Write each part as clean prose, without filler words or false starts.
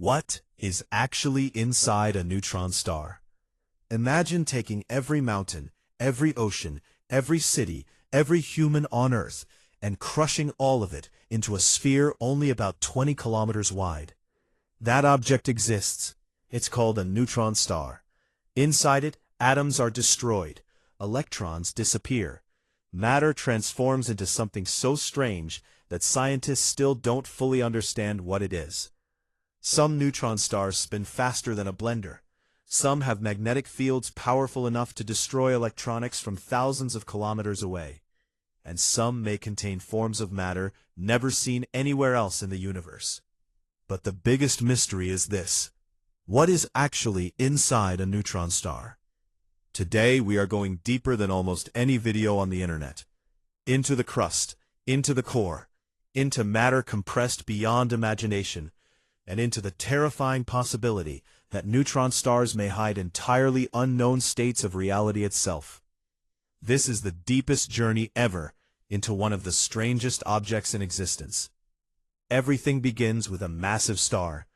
What is actually inside a neutron star? Imagine taking every mountain, every ocean, every city, every human on Earth, and crushing all of it into a sphere only about 20 kilometers wide. That object exists. It's called a neutron star. Inside it, atoms are destroyed. Electrons disappear. Matter transforms into something so strange that scientists still don't fully understand what it is. Some neutron stars spin faster than a blender. Some have magnetic fields powerful enough to destroy electronics from thousands of kilometers away. And some may contain forms of matter never seen anywhere else in the universe. But the biggest mystery is this: what is actually inside a neutron star? Today we are going deeper than almost any video on the internet. Into the crust, into the core, into matter compressed beyond imagination, and into the terrifying possibility that neutron stars may hide entirely unknown states of reality itself. This is the deepest journey ever into one of the strangest objects in existence. Everything begins with a massive star.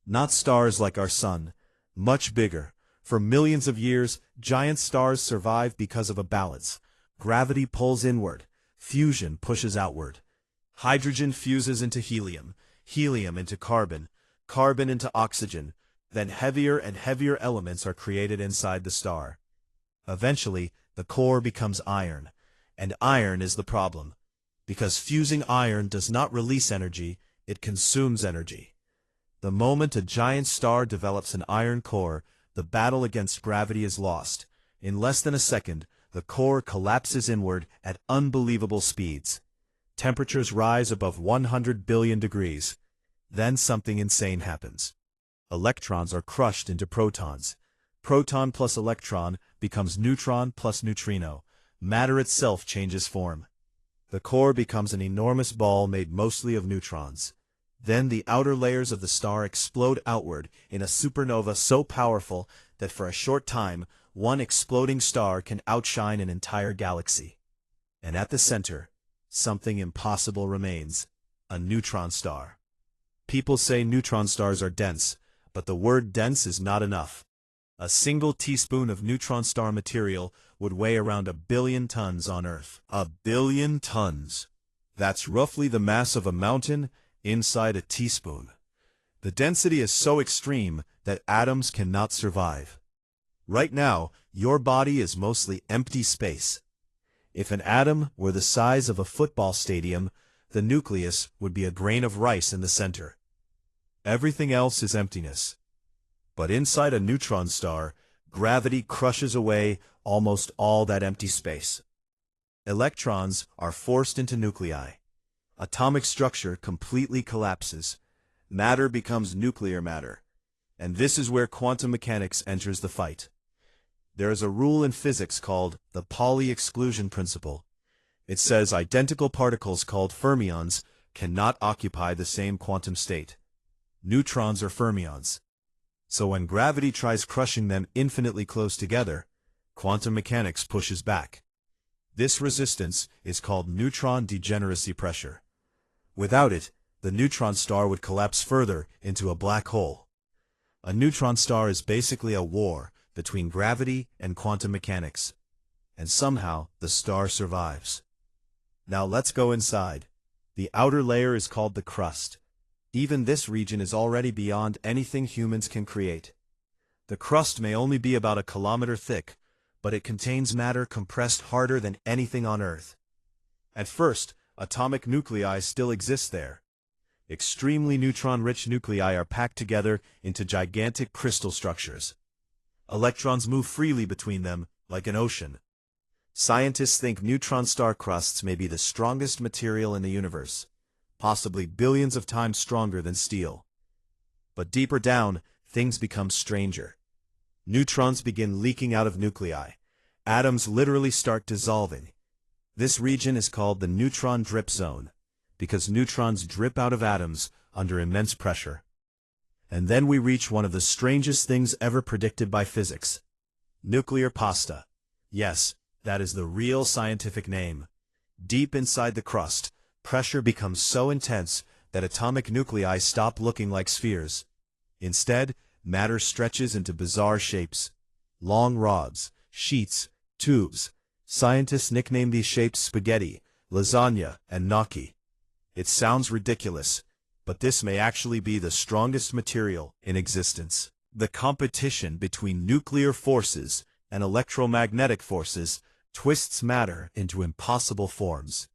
Not stars like our sun, much bigger. For millions of years, giant stars survive because of a balance. Gravity pulls inward, fusion pushes outward. Hydrogen fuses into helium, helium into carbon, carbon into oxygen. Then heavier and heavier elements are created inside the star. Eventually, the core becomes iron. And iron is the problem. Because fusing iron does not release energy, it consumes energy. The moment a giant star develops an iron core, the battle against gravity is lost. In less than a second, the core collapses inward at unbelievable speeds. Temperatures rise above 100 billion degrees. Then something insane happens. Electrons are crushed into protons. Proton plus electron becomes neutron plus neutrino. Matter itself changes form. The core becomes an enormous ball made mostly of neutrons. Then the outer layers of the star explode outward in a supernova so powerful that for a short time, one exploding star can outshine an entire galaxy. And at the center, something impossible remains: a neutron star. People say neutron stars are dense, but the word dense is not enough. A single teaspoon of neutron star material would weigh around 1 billion tons on Earth. 1 billion tons. That's roughly the mass of a mountain inside a teaspoon. The density is so extreme that atoms cannot survive. Right now, your body is mostly empty space. If an atom were the size of a football stadium, the nucleus would be a grain of rice in the center. Everything else is emptiness. But inside a neutron star, gravity crushes away almost all that empty space. Electrons are forced into nuclei. Atomic structure completely collapses. Matter becomes nuclear matter. And this is where quantum mechanics enters the fight. There is a rule in physics called the Pauli exclusion principle. It says identical particles called fermions cannot occupy the same quantum state. Neutrons are fermions. So when gravity tries crushing them infinitely close together, quantum mechanics pushes back. This resistance is called neutron degeneracy pressure. Without it, the neutron star would collapse further into a black hole. A neutron star is basically a war between gravity and quantum mechanics. And somehow, the star survives. Now let's go inside. The outer layer is called the crust. Even this region is already beyond anything humans can create. The crust may only be about 1 kilometer thick, but it contains matter compressed harder than anything on Earth. At first, atomic nuclei still exist there. Extremely neutron-rich nuclei are packed together into gigantic crystal structures. Electrons move freely between them, like an ocean. Scientists think neutron star crusts may be the strongest material in the universe, possibly billions of times stronger than steel. But deeper down, things become stranger. Neutrons begin leaking out of nuclei. Atoms literally start dissolving. This region is called the neutron drip zone, because neutrons drip out of atoms under immense pressure. And then we reach one of the strangest things ever predicted by physics: nuclear pasta. Yes, that is the real scientific name. Deep inside the crust, pressure becomes so intense that atomic nuclei stop looking like spheres. Instead, matter stretches into bizarre shapes. Long rods, sheets, tubes. Scientists nickname these shapes spaghetti, lasagna, and gnocchi. It sounds ridiculous, but this may actually be the strongest material in existence. The competition between nuclear forces and electromagnetic forces twists matter into impossible forms.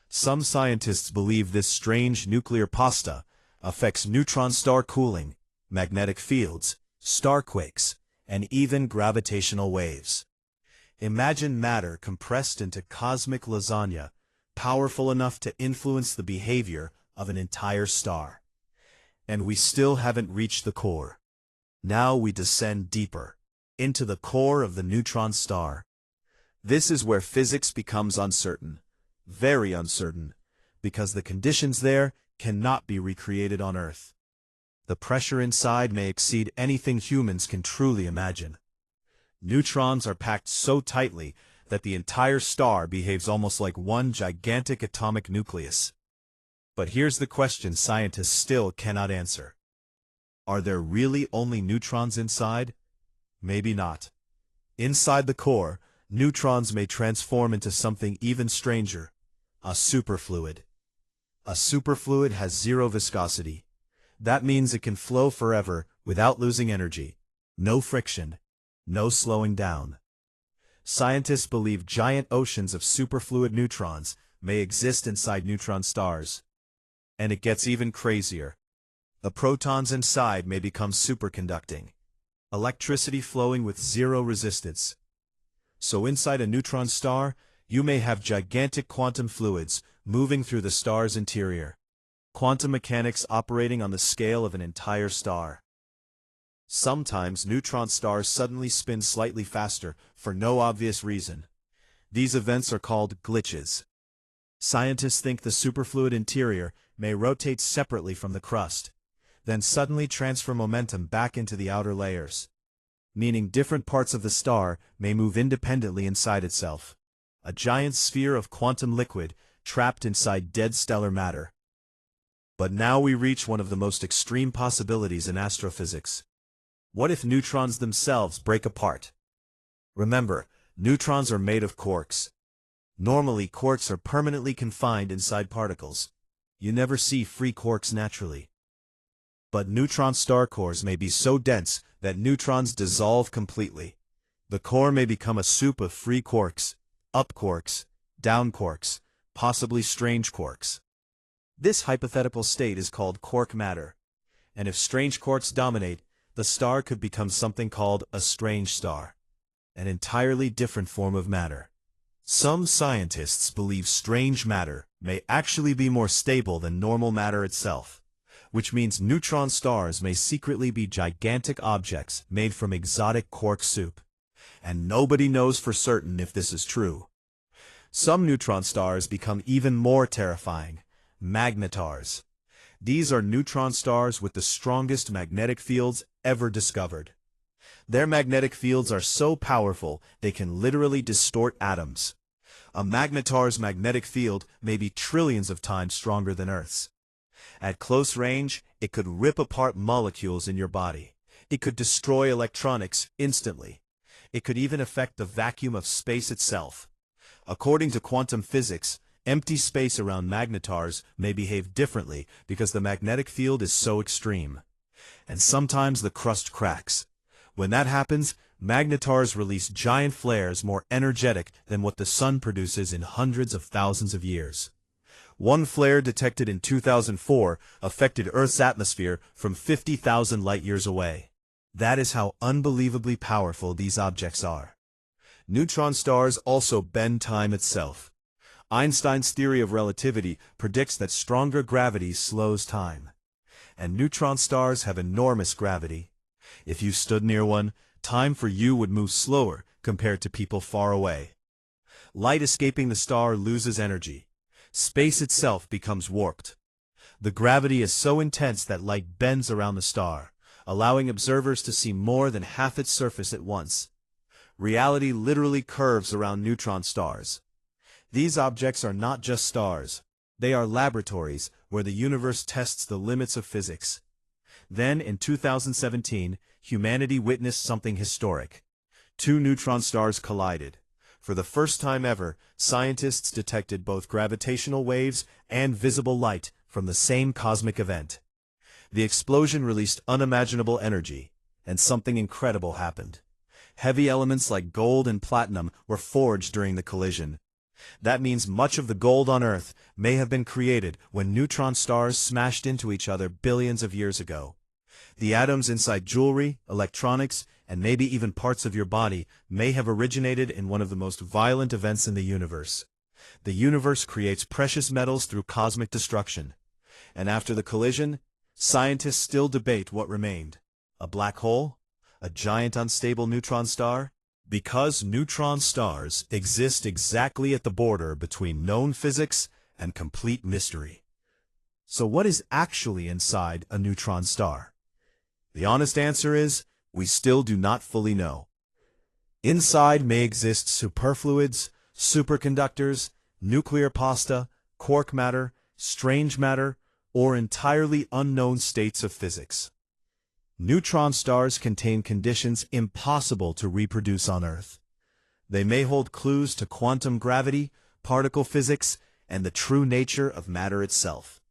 Some scientists believe this strange nuclear pasta affects neutron star cooling, magnetic fields, starquakes, and even gravitational waves. Imagine matter compressed into cosmic lasagna, powerful enough to influence the behavior of an entire star. And we still haven't reached the core. Now we descend deeper, into the core of the neutron star. This is where physics becomes uncertain, very uncertain, because the conditions there cannot be recreated on Earth. The pressure inside may exceed anything humans can truly imagine. Neutrons are packed so tightly that the entire star behaves almost like one gigantic atomic nucleus. But here's the question scientists still cannot answer. Are there really only neutrons inside? Maybe not. Inside the core, neutrons may transform into something even stranger, a superfluid. A superfluid has zero viscosity. That means it can flow forever without losing energy. No friction. No slowing down. Scientists believe giant oceans of superfluid neutrons may exist inside neutron stars. And it gets even crazier. The protons inside may become superconducting. Electricity flowing with zero resistance. So inside a neutron star, you may have gigantic quantum fluids moving through the star's interior. Quantum mechanics operating on the scale of an entire star. Sometimes neutron stars suddenly spin slightly faster for no obvious reason. These events are called glitches. Scientists think the superfluid interior may rotate separately from the crust, then suddenly transfer momentum back into the outer layers, meaning different parts of the star may move independently inside itself. A giant sphere of quantum liquid trapped inside dead stellar matter. But now we reach one of the most extreme possibilities in astrophysics. What if neutrons themselves break apart? Remember, neutrons are made of quarks. Normally, quarks are permanently confined inside particles. You never see free quarks naturally. But neutron star cores may be so dense that neutrons dissolve completely. The core may become a soup of free quarks, up quarks, down quarks, possibly strange quarks. This hypothetical state is called quark matter. And if strange quarks dominate, the star could become something called a strange star, an entirely different form of matter. Some scientists believe strange matter may actually be more stable than normal matter itself, which means neutron stars may secretly be gigantic objects made from exotic quark soup. And nobody knows for certain if this is true. Some neutron stars become even more terrifying, magnetars. These are neutron stars with the strongest magnetic fields ever discovered. Their magnetic fields are so powerful they can literally distort atoms. A magnetar's magnetic field may be trillions of times stronger than Earth's. At close range, it could rip apart molecules in your body. It could destroy electronics instantly. It could even affect the vacuum of space itself. According to quantum physics, empty space around magnetars may behave differently because the magnetic field is so extreme. And sometimes the crust cracks. When that happens, magnetars release giant flares more energetic than what the sun produces in hundreds of thousands of years. One flare detected in 2004 affected Earth's atmosphere from 50,000 light-years away. That is how unbelievably powerful these objects are. Neutron stars also bend time itself. Einstein's theory of relativity predicts that stronger gravity slows time. And neutron stars have enormous gravity. If you stood near one, time for you would move slower compared to people far away. Light escaping the star loses energy. Space itself becomes warped. The gravity is so intense that light bends around the star, allowing observers to see more than half its surface at once. Reality literally curves around neutron stars. These objects are not just stars. They are laboratories where the universe tests the limits of physics. Then, in 2017, humanity witnessed something historic. Two neutron stars collided. For the first time ever, scientists detected both gravitational waves and visible light from the same cosmic event. The explosion released unimaginable energy, and something incredible happened. Heavy elements like gold and platinum were forged during the collision. That means much of the gold on Earth may have been created when neutron stars smashed into each other billions of years ago. The atoms inside jewelry, electronics, and maybe even parts of your body may have originated in one of the most violent events in the universe. The universe creates precious metals through cosmic destruction. And after the collision, scientists still debate what remained. A black hole? A giant unstable neutron star? Because neutron stars exist exactly at the border between known physics and complete mystery. So what is actually inside a neutron star? The honest answer is, we still do not fully know. Inside may exist superfluids, superconductors, nuclear pasta, quark matter, strange matter, or entirely unknown states of physics. Neutron stars contain conditions impossible to reproduce on Earth. They may hold clues to quantum gravity, particle physics, and the true nature of matter itself.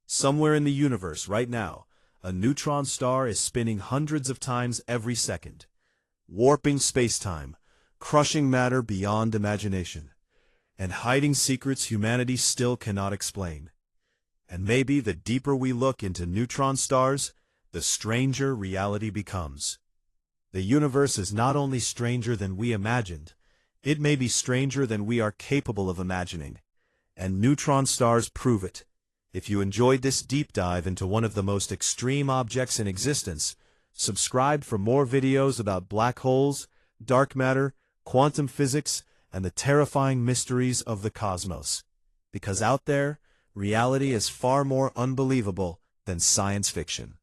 Somewhere in the universe right now, a neutron star is spinning hundreds of times every second, warping space-time, crushing matter beyond imagination, and hiding secrets humanity still cannot explain. And maybe the deeper we look into neutron stars, the stranger reality becomes. The universe is not only stranger than we imagined, it may be stranger than we are capable of imagining. And neutron stars prove it. If you enjoyed this deep dive into one of the most extreme objects in existence, subscribe for more videos about black holes, dark matter, quantum physics, and the terrifying mysteries of the cosmos. Because out there, reality is far more unbelievable than science fiction.